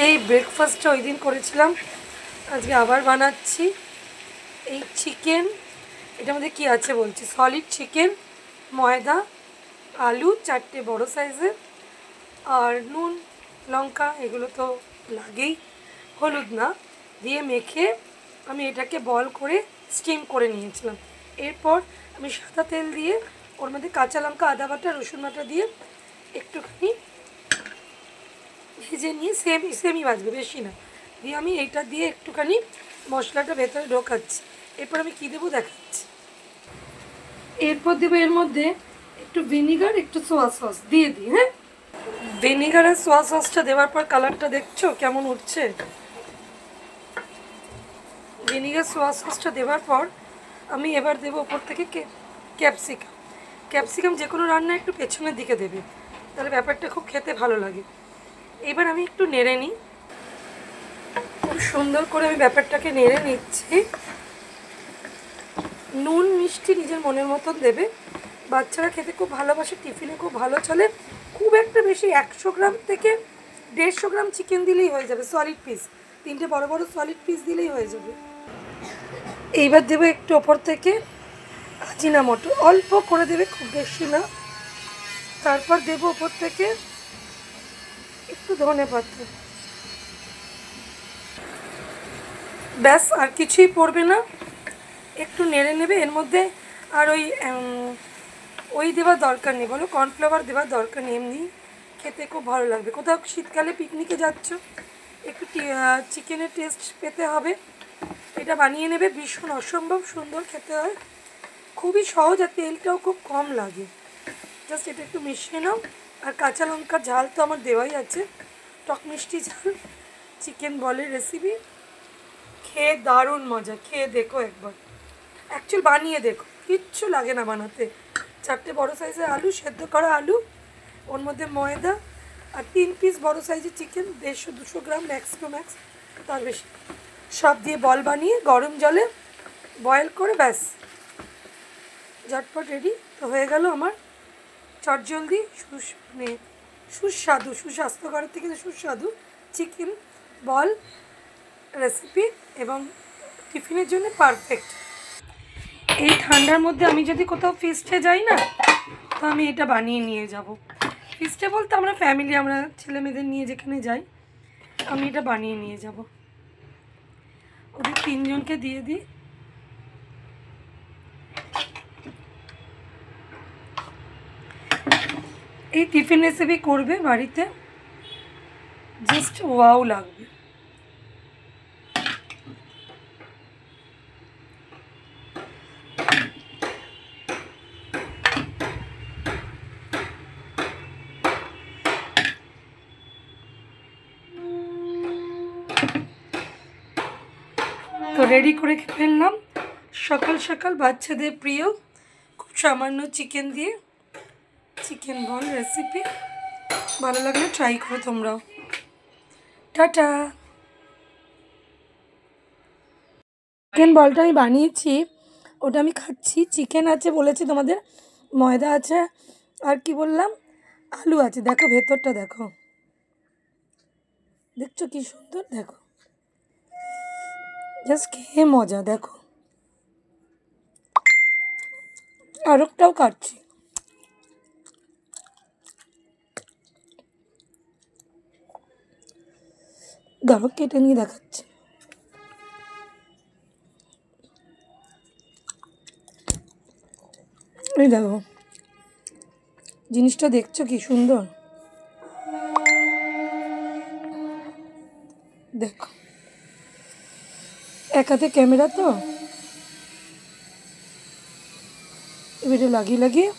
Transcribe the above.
সেই ব্রেকফাস্টটা ওই দিন করেছিলাম, আজকে আবার বানাচ্ছি। এই চিকেন, এটার মধ্যে কী আছে বলছি। সলিড চিকেন, ময়দা, আলু 4টে বড় সাইজের, আর নুন লঙ্কা এগুলো তো লাগেই, হলুদ না, দিয়ে মেখে আমি এটাকে বল করে স্টিম করে নিয়েছিলাম। এরপর আমি সাদা তেল দিয়ে ওর মধ্যে কাঁচা লঙ্কা, আদা বাটা, রসুন বাটা দিয়ে একটুখানি ভেজে নিয়ে সেমই ভাজবে, বেশি না, দিয়ে আমি এইটা দিয়ে একটুখানি মশলাটা ভেতরে ঢোকাচ্ছি। এরপর আমি কী দেবো দেখাচ্ছি। এরপর দেবো এর মধ্যে একটু ভিনিগার, একটু সোয়া সস দিয়ে দিই। হ্যাঁ, ভিনিগার আর সোয়া সসটা দেওয়ার পর কালারটা দেখছো কেমন উঠছে। ভিনিগার সোয়া সসটা দেওয়ার পর আমি এবার দেবো ওপর থেকে ক্যাপসিকাম। ক্যাপসিকাম যে কোনো রান্না একটু পেছনের দিকে দেবে, তাহলে ব্যাপারটা খুব খেতে ভালো লাগে। এবার আমি একটু নেড়ে নিই, খুব সুন্দর করে আমি ব্যাপারটাকে নেড়ে নিচ্ছি। নুন মিষ্টি নিজের মনের মতন দেবে, বাচ্চারা খেতে খুব ভালোবাসে, টিফিনে খুব ভালো চলে। খুব একটা বেশি 100 গ্রাম থেকে 150 গ্রাম চিকেন দিলেই হয়ে যাবে, সলিড পিস, 3টে বড় বড় সলিড পিস দিলেই হয়ে যাবে। এইবার দেবো একটু ওপর থেকে আজিনামোটো, অল্প করে দেবে, খুব বেশি না। তারপর দেবো ওপর থেকে একটু ধনেপাতা, ব্যাস, আর কিছুই পড়বে না। একটু নেড়ে নেবে। এর মধ্যে আর ওই দেওয়ার দরকার নেই, বলো কর্নফ্লাওয়ার দেওয়ার দরকার নেই, এমনি খেতে খুব ভালো লাগবে। কোথাও শীতকালে পিকনিকে যাচ্ছ, একটু চিকেনের টেস্ট পেতে হবে, এটা বানিয়ে নেবে। ভীষণ অসম্ভব সুন্দর খেতে হয়, খুবই সহজ, আর তেলটাও খুব কম লাগে। জাস্ট এটা একটু মিশিয়ে নাও। আর কাঁচা লঙ্কার ঝাল তো আমার দেওয়াই আছে, টক মিষ্টি ঝাল। চিকেন বলের রেসিপি, খেয়ে দারুণ মজা, খেয়ে দেখো একবার, অ্যাকচুয়ালি বানিয়ে দেখো, কিচ্ছু লাগে না বানাতে। 4টে বড় সাইজের আলু, সেদ্ধ করা আলু, ওর মধ্যে ময়দা, আর 3 পিস বড় সাইজের চিকেন, 150-200 গ্রাম ম্যাক্স টু ম্যাক্স, তার বেশি, সব দিয়ে বল বানিয়ে গরম জলে বয়েল করে ব্যাস ঝটপট রেডি। তো হয়ে গেল আমার চটজলদি সুস্বাদু, সুস্বাস্থ্যকর থেকে সুস্বাদু চিকেন বল রেসিপি, এবং টিফিনের জন্য পারফেক্ট। এই ঠান্ডার মধ্যে আমি যদি কোথাও ফিস্টে যাই না, তো আমি এটা বানিয়ে নিয়ে যাব। ফিস্টে বলতে আমরা ফ্যামিলি, আমরা ছেলে মেয়েদের নিয়ে যেখানে যাই, আমি এটা বানিয়ে নিয়ে যাব। ওদের 3 জনকে দিয়ে দিই। এই টিফিন রেসিপি করবে বাড়িতে, জাস্ট ওয়াও লাগবে। তো রেডি করে ফেললাম সকাল সকাল বাচ্চাদের প্রিয় খুব সামান্য চিকেন দিয়ে চিকেন বল রেসিপি। ভালো লাগলে ট্রাই করো তোমরাও। টাটা। চিকেন বলটা আমি বানিয়েছি, ওটা আমি খাচ্ছি। চিকেন আছে বলেছি তোমাদের, ময়দা আছে, আর কি বললাম, আলু আছে। দেখো ভেতরটা দেখো, দেখছো কি সুন্দর, দেখো জাস্ট খেয়ে মজা। দেখো আরেকটাও কাটছি, ধরো কেটে নিয়ে দেখাচ্ছি। এই দেখো জিনিসটা, দেখছো কি সুন্দর, দেখো এক হাতে ক্যামেরা তো, এবারে লাগিয়ে লাগিয়ে